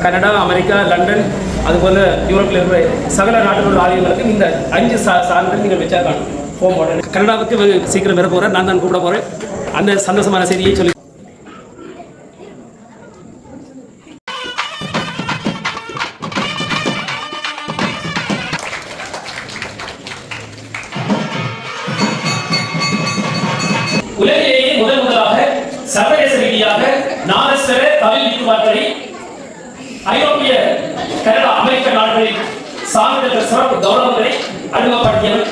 Canada, America, London அதுபோல் யூரோப்பில் இருக்கிற சகல நாடுகளோட ஆலயங்களுக்கு இந்த 5 சான்றிதழ் நீங்கள் வச்சா காணும். போகும்போது கனடாவுக்கு சீக்கிரம் வர போகிறேன், நான் தான் கூப்பிட போகிறேன். அந்த சந்தோஷமான செய்தியை சொல்லி உலகிலேயே முதலாக சர்வதேச ரீதியாக நாதஸ்வர தமிழ் வித்துவார்களை ஐரோப்பிய, கனடா, அமெரிக்க நாடுகளில் சான்றிதழ் சிறப்பு கௌரவங்களை அறிமுகப்படுத்தியவர்.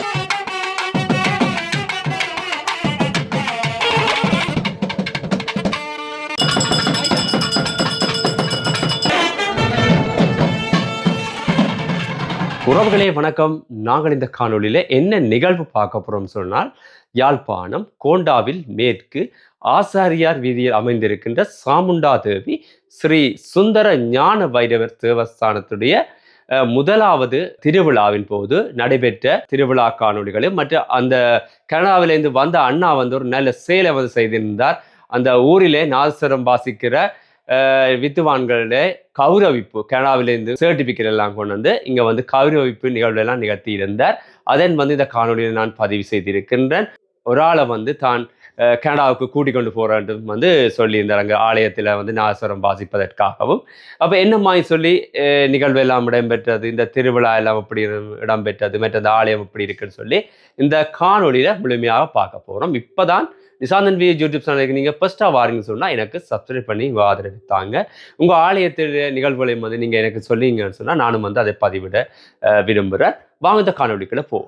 உறவுகளே வணக்கம். நாங்கள் இந்த காணொலியில் என்ன நிகழ்வு பார்க்க போகிறோம் சொன்னால், யாழ்ப்பாணம் கோண்டாவில் மேற்கு ஆசாரியார் வீதியில் அமைந்திருக்கின்ற சாமுண்டா தேவி ஸ்ரீ சுந்தர ஞான வைரவர் தேவஸ்தானத்துடைய முதலாவது திருவிழாவின் போது நடைபெற்ற திருவிழா காணொலிகளும் மற்றும் அந்த கனடாவிலிருந்து வந்த அண்ணா வந்து ஒரு நல்ல சேலை வந்து செய்திருந்தார். அந்த ஊரிலே நாதஸ்வரம் வாசிக்கிற வித்துவான்களே கௌரவிப்பு கனடாவிலிருந்து சர்டிபிகேட் எல்லாம் கொண்டு வந்து இங்க வந்து கௌரவிப்பு நிகழ்வுலாம் நிகழ்த்தி இருந்தார். அதன் வந்து இந்த காணொலியில் நான் பதிவு செய்திருக்கின்றேன். ஒரு ஆளை வந்து தான் கனடாவுக்கு கூட்டிக் கொண்டு போறேன் வந்து சொல்லியிருந்தார். அங்கே ஆலயத்தில் வந்து நாதஸ்வரம் வாசிப்பதற்காகவும். அப்போ என்ன மாதிரி சொல்லி நிகழ்வு எல்லாம் இடம்பெற்றது, இந்த திருவிழா எல்லாம் எப்படி இடம்பெற்றது, மற்ற அந்த ஆலயம் எப்படி இருக்குன்னு சொல்லி இந்த காணொலியில முழுமையாக பார்க்க போறோம். இப்போதான் நிசாந்தன் வி யூடியூப் சேனலுக்கு நீங்கள் ஃபர்ஸ்ட்டாக வாரீங்கன்னு சொன்னால் எனக்கு சப்ஸ்கிரைப் பண்ணி ஆதரவித்தாங்க. உங்கள் ஆலயத்தில் நிகழ்வுகளையும் வந்து நீங்கள் எனக்கு சொல்லிங்கன்னு சொன்னால் நானும் வந்து அதை பதிவிட விரும்புகிறேன். வாங்க இந்த காணொலிக்குள்ள போ.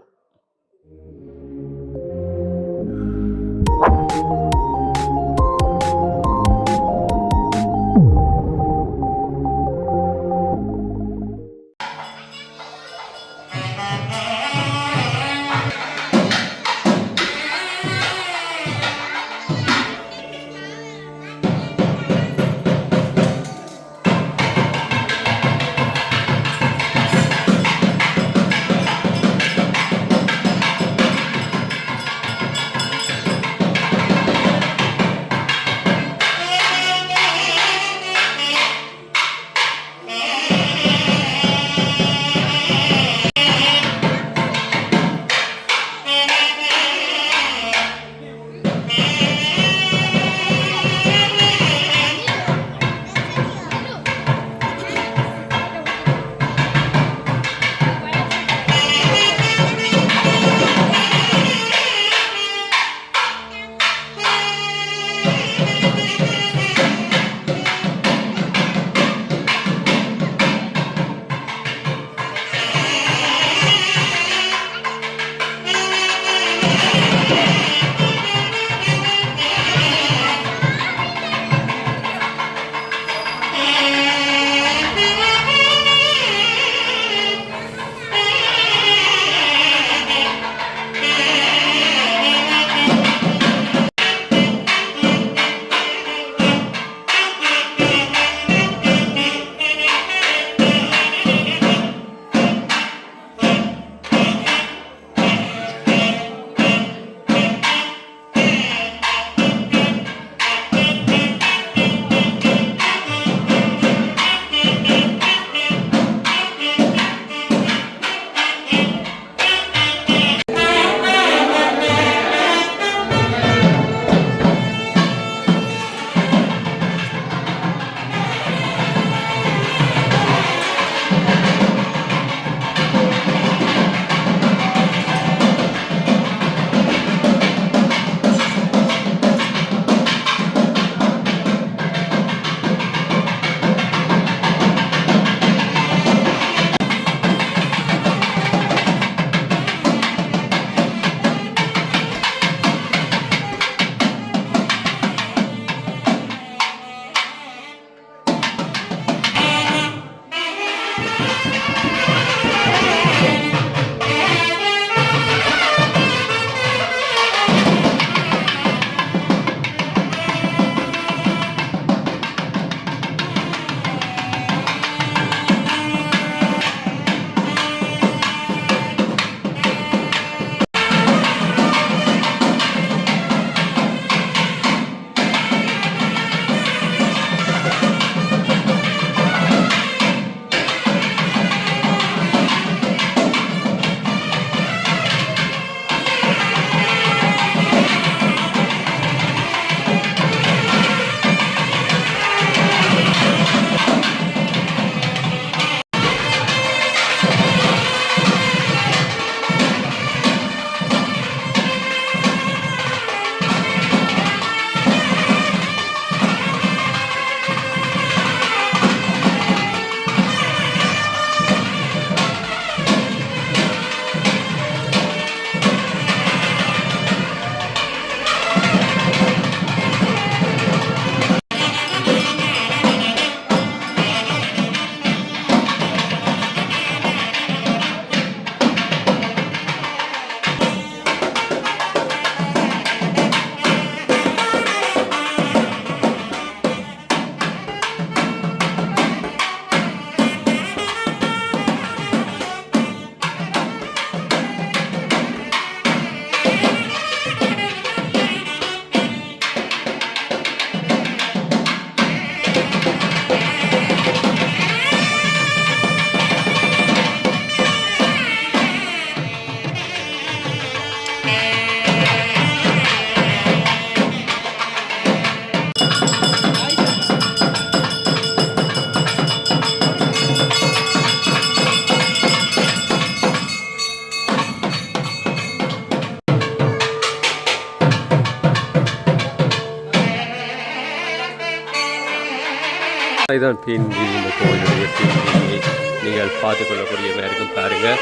இதுதான் பின் வீதி, இந்த கோயிலுடைய பின் வீதியை நீங்கள் பார்த்துக்கொள்ளக்கூடிய மாதிரி இருக்கும் பாருங்கள்.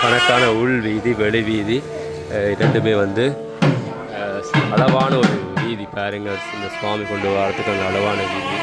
கணக்கான உள் வீதி வெளி வீதி இரண்டுமே வந்து அளவான ஒரு வீதி பாருங்கள். இந்த சுவாமி கொண்டு வரதுக்கு அந்த அளவான வீதி.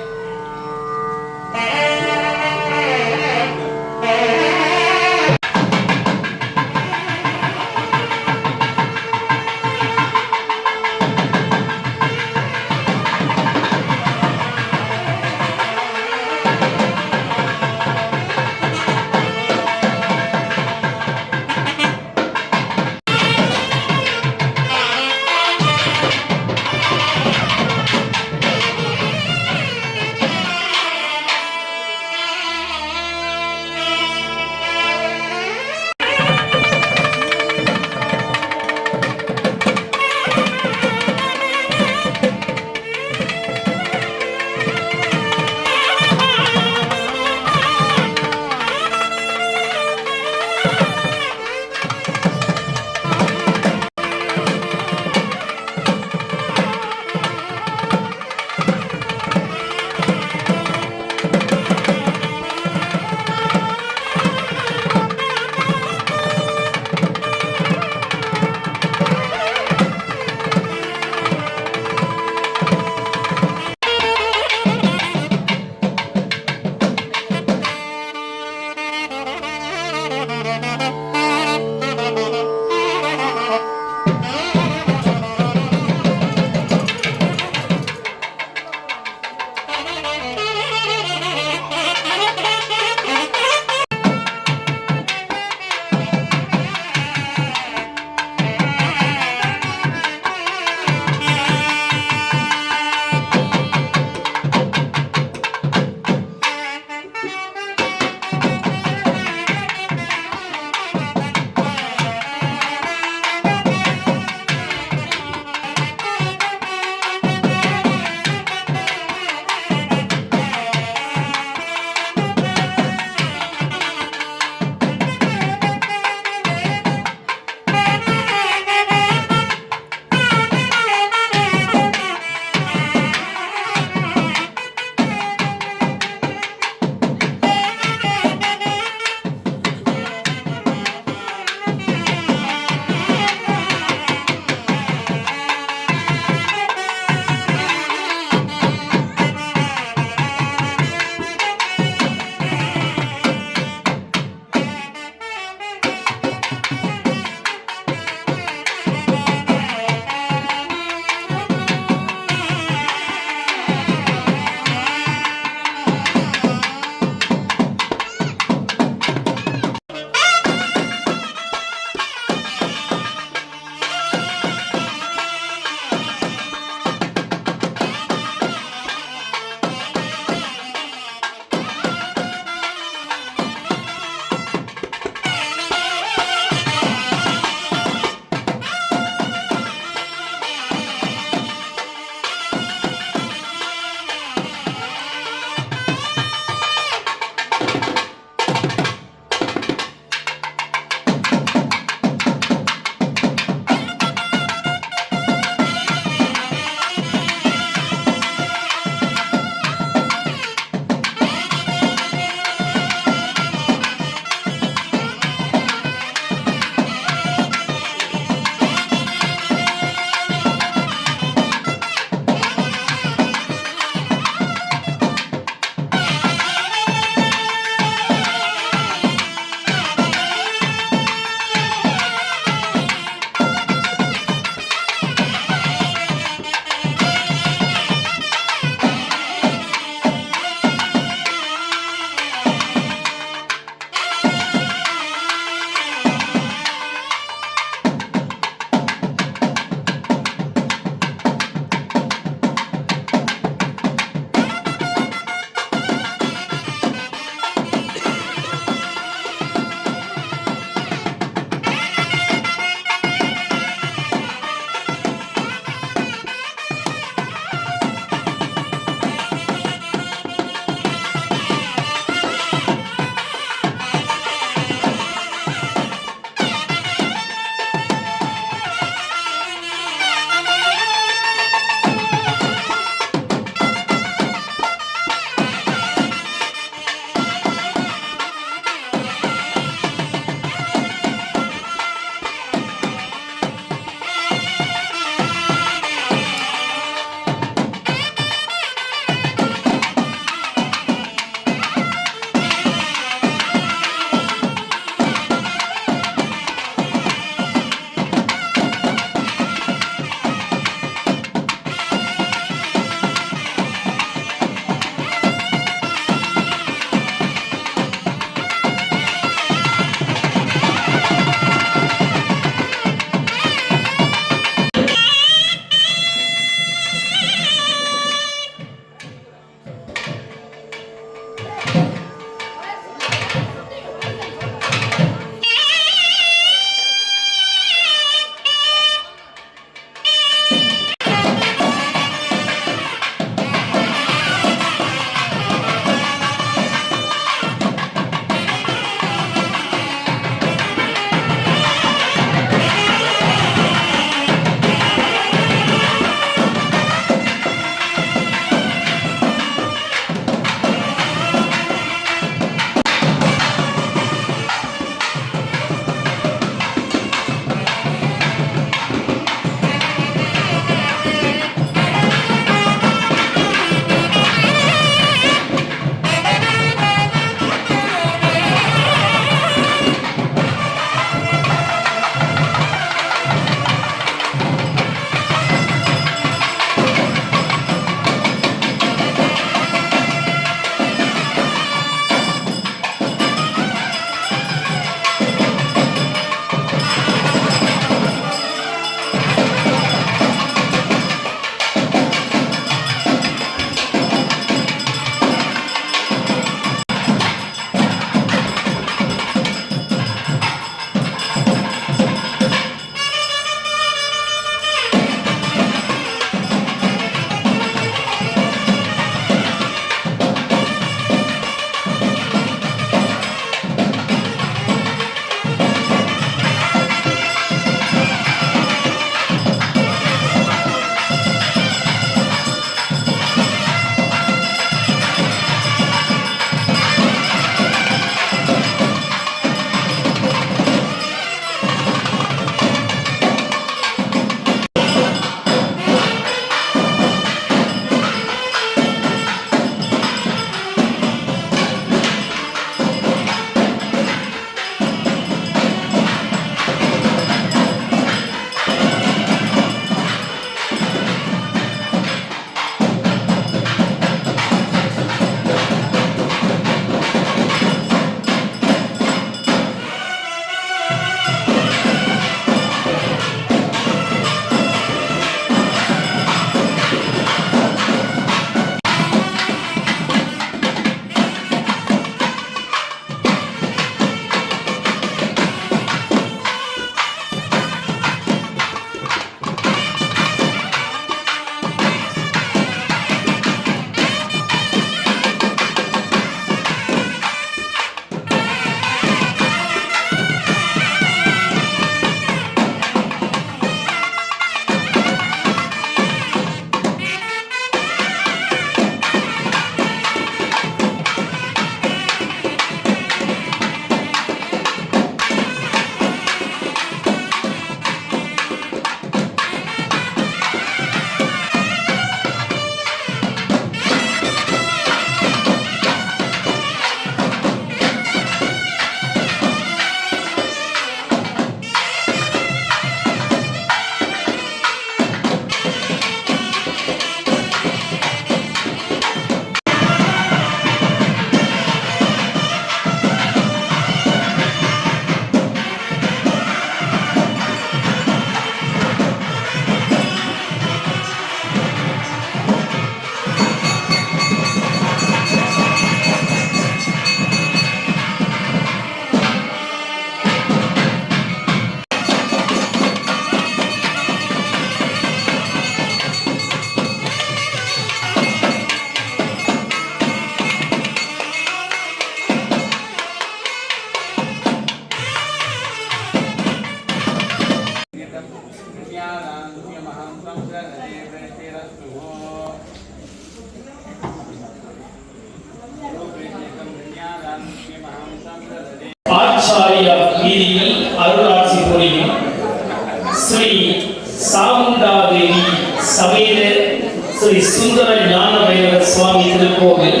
திருக்கோவில்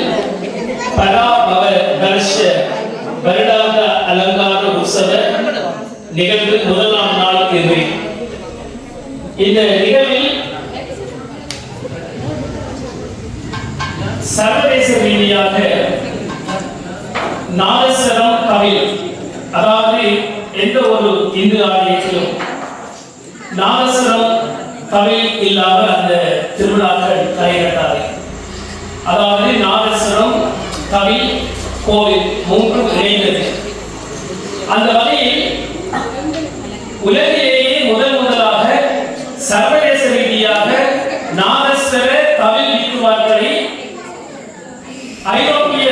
பராபவ வருஷ வருடாந்த அலங்கார உற்சவ நிகழ்வு முதலாம் நாள் இது. இந்த நிகழ்வில் சர்வதேச ரீதியாக நாதஸ்வரம் கவில், அதாவது எந்த ஒரு இந்து ஆலயத்திலும் நாதஸ்வரம் கவில் இல்லாத அந்த திருவிழாக்கள் கைகட்டாது. அதாவது நாதஸ்வரம் கவில் கோவில் மூன்றும் இணைந்தது. அந்த வகையில் உலகிலேயே முதலாக சர்வதேச ரீதியாக நாதஸ்வர கவில் வித்துவார்களை ஐரோப்பிய,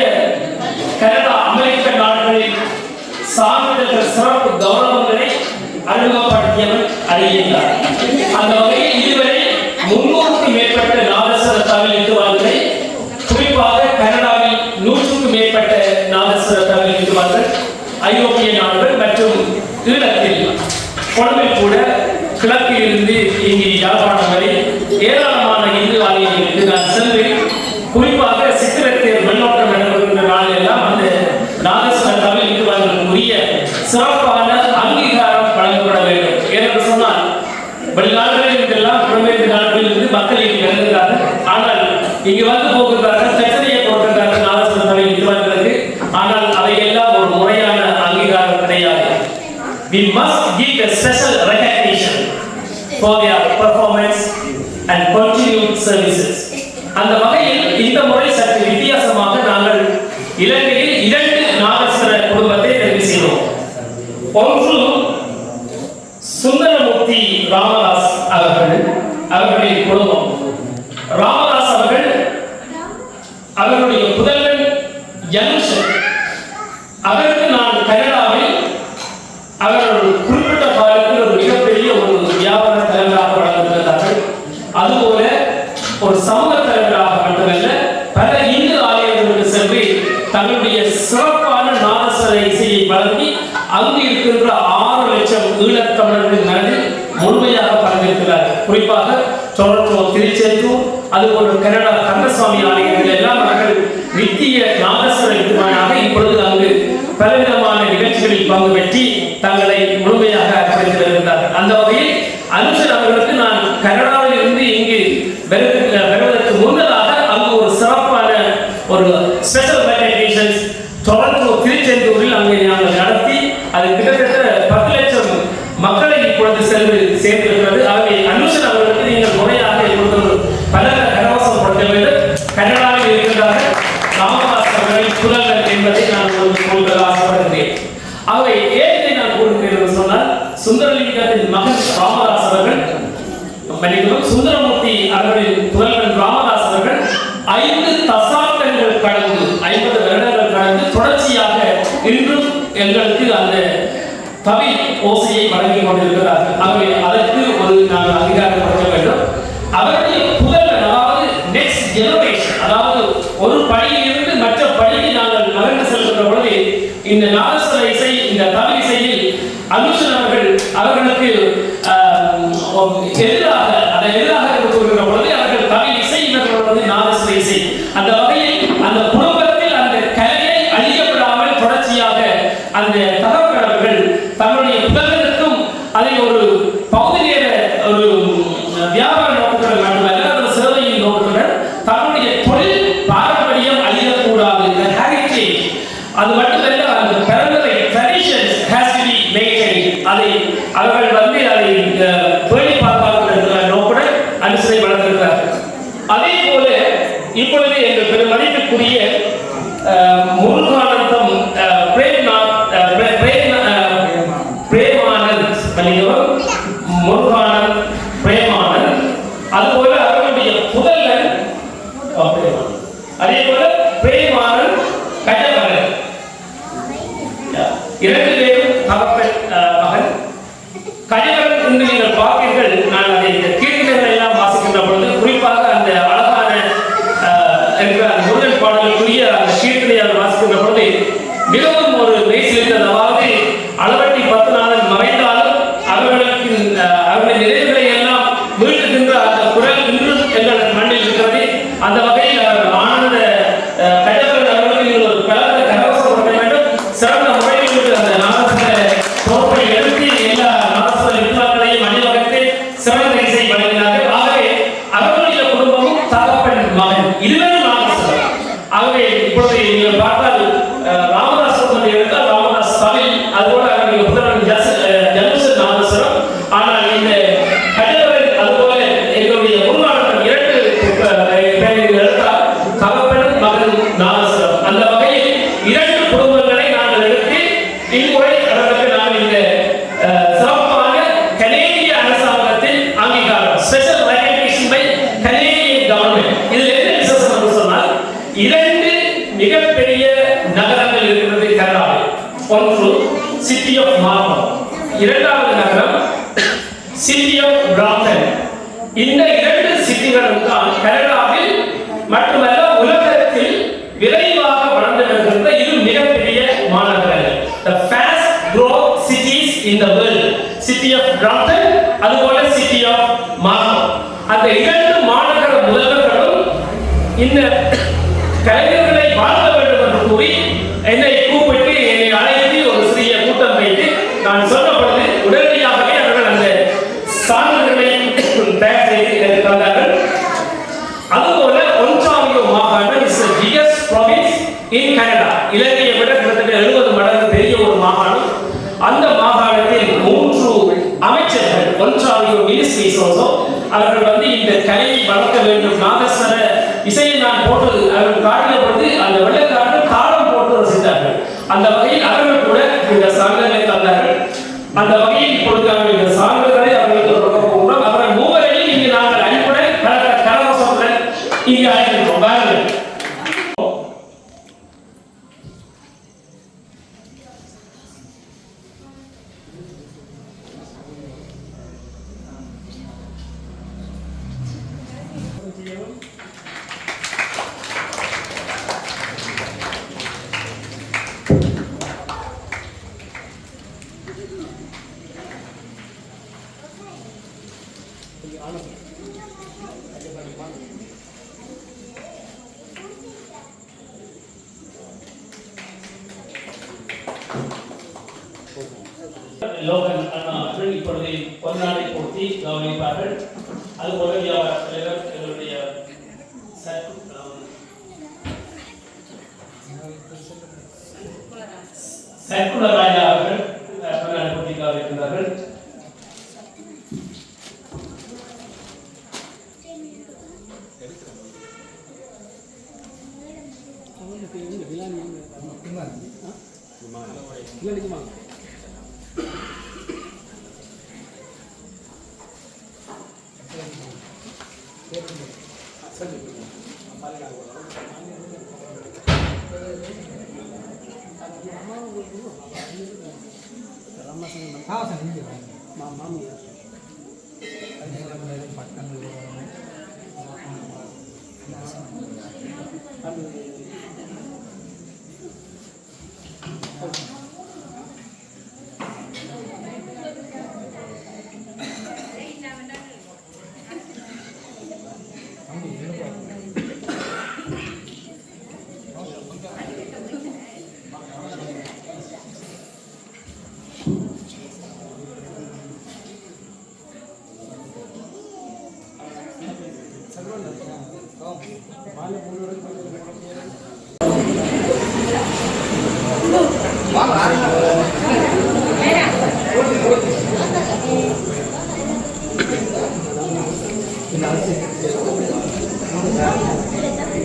கனடா, அமெரிக்க நாடுகளில் சான்றிதழ் சிறப்பு கௌரவங்களை அறிமுகப்படுத்தியவர் அறிந்தார். அந்த வகையில் இதுவரை 300க்கும் மேற்பட்ட நாதஸ்வர கவில் வித்துவார்களை, குறிப்பாக கனடாவில் 100க்கும் மேற்பட்ட நாதஸ்வர கவில் வித்துவார்கள், ஐரோப்பிய நாடுகள் மற்றும் ஈழத்தில் கொழும்பில் கூட கிழக்கில் இருந்து இங்கே யாழ்ப்பாணம் வரை ஏராளமான இந்து ஆலயங்களுக்கு நான் சென்று, குறிப்பாக சித்திரத்தேர் வெள்ளோட்டம் நடைபெறுகின்ற நாளெல்லாம் அந்த நாதஸ்வர கவில் வித்துவார்களுக்குரிய சிறப்பான அங்கீகாரம் வழங்கப்பட வேண்டும். ஏனென்று சொன்னால் வெளிநாடுகளில் இருந்தெல்லாம் புறமேற்கு நாடுகளில் இருந்து மக்கள் இங்கு வருகிறார்கள். ஆனால் இங்கு வந்து போகின்றார்கள், பிரச்சனையை கொடுக்கின்றார்கள் நாதஸ்வர கவில் வித்துவார்களுக்கு. ஆனால் அவையெல்லாம் ஒரு முறையான அங்கீகாரம் கிடையாது. We must give a special recognition for their performance and continued services. அந்த வகையில் இந்த முறை சற்று வித்தியாசமாக நாங்கள் இலங்கையில் 2 நாதஸ்வர குடும்பத்தை தெரிவு செய்தோம். ஒன்று சுந்தரமூர்த்தி ராமதாஸ் அவர்களின் குடும்பம். ராமதாஸ் அவர்களுடைய புதல்வன் யனுஷன், அவருக்கு நான் கனடாவில் அவர்கள் குறிப்பிட்ட காலத்தில் ஒரு மிகப்பெரிய ஒரு வியாபார தலைவராக வழங்குகிறார்கள். அதுபோல ஒரு சமூக தலைவராக மட்டுமல்ல, பல இந்து ஆலயங்களுக்கு சென்று தங்களுடைய சிறப்பான நாதஸ்வர இசையை வழங்கி அங்கு இருக்கின்ற 6 லட்சம் ஈழத்தமிழர்கள் மனதில் முழுமையாக பங்கேற்கிறார்கள். குறிப்பாக டொரண்டோ, திருச்செந்தூர், அதுபோன்ற கனடா கந்தசுவாமி ஆலயங்கள் எல்லாம் அவர்கள் நித்திய நாதஸ்வர வித்துவானாக இப்பொழுது அங்கு பலவிதமான நிகழ்ச்சிகளில் பங்கு பெற்றி தங்களை முழுமையாக அர்ப்பணித்து வருகின்றார்கள். அந்த வகையில் அனுஷன் அவர்களுக்கு நான் கனடாவில் இருந்து இங்கு வருவதற்கு முன்னதாக அங்கு ஒரு சிறப்பான ஒரு ஸ்பெஷல் ரெகக்னிஷன்ஸ் டொரண்டோ, திருச்செந்தூரில் அங்கே நாங்கள் நடத்தி அது கிட்டத்தட்ட 10 லட்சம் மக்களை இப்பொழுது சேர்ந்திருக்கிறது. ஆகவே அனுஷன் அவர்களுக்கு நீங்கள் முறையாக இப்பொழுது பல கரவசப்படுத்த வேண்டும். கனடாவில் இருக்கின்றார்கள் ராமதாஸ் அவர்களின் புதல்வன் என்பதை நான் உங்களுக்கு ஆசைப்படுகிறேன். ஆகவே ஏன் நான் கூறுகிறேன் என்று சொன்னால், சுந்தரலிங்கத்தின் மகன் ராமதாஸ் அவர்கள், சுந்தரமூர்த்தி அவர்களின் புதல்வன் ராமதாஸ் அவர்கள் 5 தசாப்தங்கள் கடந்து 50 வருடங்கள் கடந்து தொடர்ச்சியாக இன்றும் எங்களுக்கு அந்த கவில் ஓசையை வழங்கி கொண்டிருக்கிறார்கள். ஆகவே அதற்கு ஒரு நாங்கள் அங்கீகாரப்படுத்த வேண்டும். அவருடைய புதல்வன், அதாவது நெக்ஸ்ட் ஜெனரேஷன், அதாவது ஒரு படியிலிருந்து மற்ற படிக்கு நாங்கள் நகர்ந்து செல்கின்ற பொழுது இந்த நாதஸ்வர இசை, இந்த கவில் இசையில் அனுஷன் அவர்களுக்கு எதிராக கூறுகின்ற பொழுது அவர்கள் கவில் இசை, இவர்கள் நாதஸ்வர இசை. அந்த வகையில் அந்த குடும்பத்தில் அந்த கலையை அழியப்படாமல் தொடர்ச்சியாக அந்த தகவல்கள் தங்களுடைய புதல்வனுக்கும் அதை ஒரு பகுதி நேர ஒரு வியாபார நோக்கத்துடன் மட்டுமல்ல, ஒரு சேவையின் நோக்கத்துடன் தன்னுடைய தொழில் பாரம்பரியம் அழியக்கூடாது, அது மட்டுமல்ல, அந்த பரம்பரை traditions has to be maintained, அதை அவர்கள் வந்து அதை பேணி பார்ப்பார்கள் என்ற நோக்குடன் அனுசரை வளர்த்திருக்கிறார்கள். அதே போல இப்பொழுது எங்கள் பெரும் மதிப்புக்குரிய முருகானந்தம் முருகானந்த் பிரேமானந்த், அதுபோல அவர்களுடைய புதல்வன், அதே போல பிரேமானந்த் கஜபரன், 2 பேரும் தகப்பன் மகன். கஜபரன் என்று நீங்கள் பார்த்தீர்கள், நான் அதை கீர்த்தனைகள் எல்லாம் வாசிக்கின்ற பொழுது குறிப்பாக அந்த அழகான என்ற முருகன் பாடலுக்குரிய அந்த கீர்த்தனையை வாசிக்கின்ற பொழுது மிகவும் ஒரு மெய்சிலிருந்தது. அதாவது அளவட்டி 10 நாள் மறைந்தாலும் அவர்களின் நினைவுகளை எல்லாம் மீட்டுகின்ற அந்த குரல் இன்றும் எங்கள் மண்ணில் இருக்கிறது. அந்த வகையில் ஆனந்த 2 குடும்பங்களை நாங்கள் எடுத்து இம்முறை அவர்களுக்கு நாங்கள் இந்த சிறப்பான கனேடிய அரசாங்கத்தின் அங்கீகாரம் special recognition by Canadian government. இதில் என்ன விசேஷம் என்று சொன்னால் 2 மிகப்பெரிய நகரங்கள் இருக்கிறது கனடாவில். ஒன்று சிட்டி ஆஃப் மார்க்கம், 2வது நகரம் சிட்டி ஆஃப் பிராம்டன். இந்த 2 சிட்டிகளும் தான் கனடாவில் மட்டுமல்ல உலகத்தில் விரைவாக வளர்ந்து வருகின்ற 2 மிகப்பெரிய மாநகரங்கள். The fast growth cities in the world, city of Brampton அதுபோல city of Markham. அந்த 2 மாநகர முதல்வர்களும் இந்த கலைஞர்களை வாழ்த்த வேண்டும் என்று கூறி என்னை கூப்பிட்டு என்னை அழைத்து ஒரு சிறிய கூட்டம் வைத்து நான் சொன்ன பொழுது உடனடியாகவே அவர்கள் அந்த சான்றிதழ்களை தயார் செய்து தந்தார்கள். அதுபோல ஒன்டாரியோ மாகாணம் is the biggest province in Canada. இலங்கையை விட கிட்டத்தட்ட 70 மடங்கு பெரிய ஒரு மாகாணம். அந்த மாகாணத்தில் 3 அமைச்சர்கள் ஒன்டாரியோ மினிஸ்ட்ரிஸ் அவர்கள் இந்த கலையை வளர்க்க வேண்டும் நாதஸ்வர இசையை நான் போட்டு அவர்கள் காட்டின பொழுது அந்த வெள்ளக்காரர்கள் தாளம் போட்டு ரசித்தார்கள். அந்த வகையில் அவர்கள் கூட இந்த சான்றிதழை தந்தார்கள். அந்த வகையில் இப்பொழுது நாங்கள் இந்த சான்றிதழை அவர்களுக்கு கொடுக்க போகிறோம். அவர்கள் 3வரையும் இங்கு நாங்கள் அன்புடன் கரவசத்துடன் இங்கு அழைக்கிறோம். வாருங்கள். லோகன் அண்ணா அவர்கள் இப்பொழுது பொன்னாடை போர்த்தி கவனிப்பார்கள். அதுபோல வியாபார தலைவர் எங்களுடைய சர்க்குலராயா அவர்கள் பொன்னாடை போர்த்தி கவனிக்கின்றார்கள்.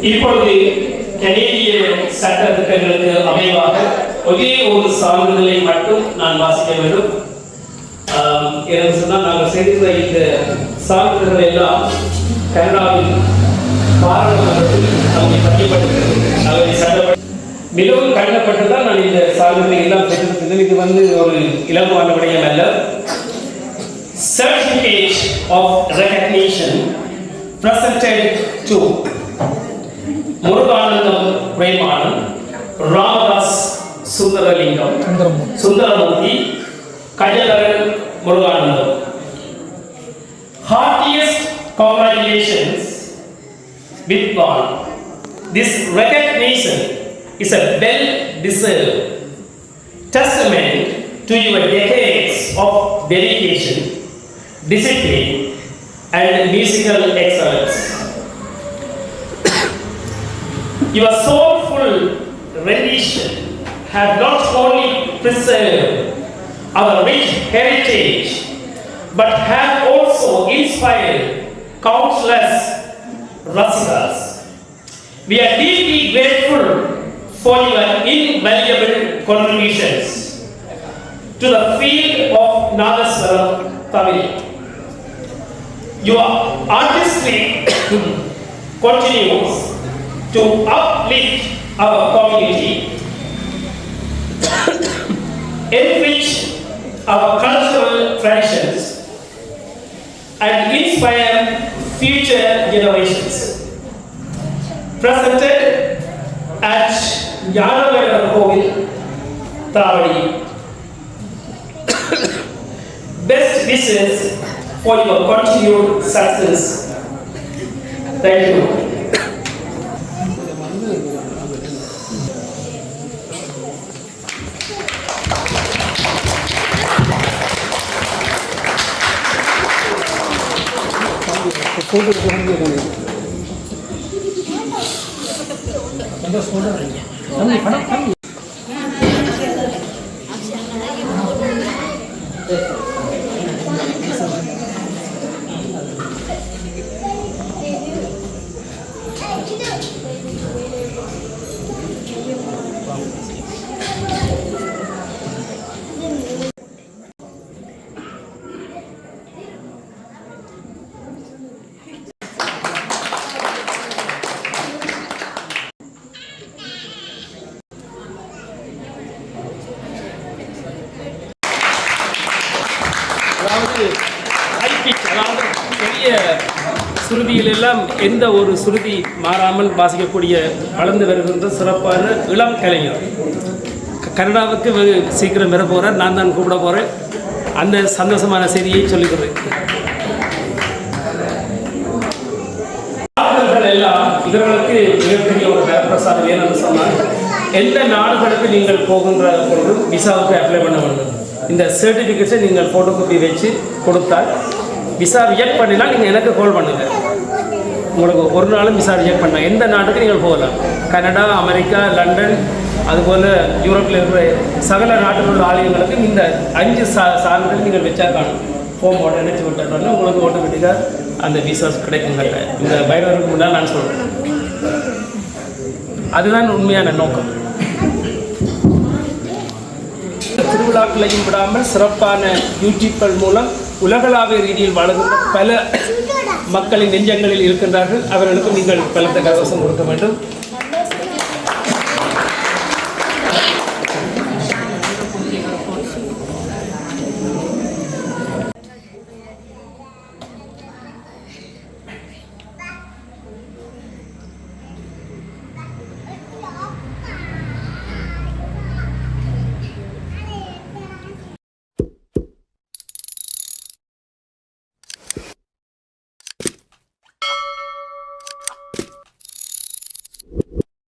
இப்பொழுது கனேடிய சட்ட திட்டங்களுக்கு அமைவாக ஒரே ஒரு சான்றிதழை மட்டும் நான் வாசிக்க வேண்டும். என்று சொன்னால் நாங்கள் செய்திருந்த இந்த சான்றிதழ்கள் எல்லாம் கனடாவில் பாராளுமன்றத்தில் அங்கே பதியப்பட்டிருக்கிறது. மிகவும் கண்டப்பட்டுதான் நான் இந்த சான்றிதழை எல்லாம் பெற்றிருக்கிறேன். இது ஒரு இலகுவான விடயம் அல்ல. Certificate of recognition presented to Muruganandam Premanand, Ramadoss Sundaralingam, Sundaramurthy, கஜலரன் Muruganandam. Heartiest congratulations Vidwan. This recognition is a well-deserved testament to your decades of dedication, discipline, and musical excellence. Your soulful rendition have not only preserved our rich heritage, but have also inspired countless rasikas. We are deeply grateful for your invaluable contributions to the field of Nagaswaram Tamil. Your artistry continues to uplift our community, enrich our cultural traditions, and inspire future generations. Presented at Yanavara Kovil, Thavadi. Best wishes for your continued success. Thank you. அதாவது பெரிய சுருதியில் எல்லாம் எந்த ஒரு சுருதி மாறாமல் வாசிக்கக்கூடிய வளர்ந்து வருகின்ற சிறப்பான இளம் கலைஞர். கனடாவுக்கு வெகு சீக்கிரம் வர போகிறார். நான் தான் கூப்பிட போகிறேன். அந்த சந்தோஷமான செய்தியை சொல்லிக்கிறேன். எல்லாம் இவர்களுக்கு மிகப்பெரிய ஒரு வரப்பிரசாதம் ஏன்னு சொன்னால், எந்த நாடுகளுக்கு நீங்கள் போகின்ற பொழுது விசாவுக்கு அப்ளை பண்ண வேண்டும். இந்த சர்டிஃபிகேட்ஸை நீங்கள் ஃபோட்டோ காப்பி வச்சு கொடுத்தால் விசா ரிஜெக்ட் பண்ணினா நீங்கள் எனக்கு கால் பண்ணுங்கள். உங்களுக்கு ஒரு நாளும் விசா ரிஜெக்ட் பண்ணலாம். எந்த நாட்டுக்கு நீங்கள் போகலாம். கனடா, அமெரிக்கா, லண்டன், அதுபோல் யூரோப்பில் இருக்கிற சகல நாட்டில் உள்ள ஆலயங்களுக்கு இந்த 5 சான்றிதழ் நீங்கள் வச்சா காணும். ஃபோமோட நினைச்சு விட்டோன்னா உங்களுக்கு ஆட்டோமேட்டிக்காக அந்த விசாஸ் கிடைக்குங்கிட்ட இந்த பைரவருக்கு முன்னால் நான் சொல்கிறேன். அதுதான் உண்மையான நோக்கம். திருவிழாக்களையும் விடாமல் சிறப்பான யூடியூப்கள் மூலம் உலகளாவிய ரீதியில் வழங்குகின்ற பல மக்களின் நெஞ்சங்களில் இருக்கின்றார்கள். அவர்களுக்கு நீங்கள் பலத்த கவசம் கொடுக்க வேண்டும்.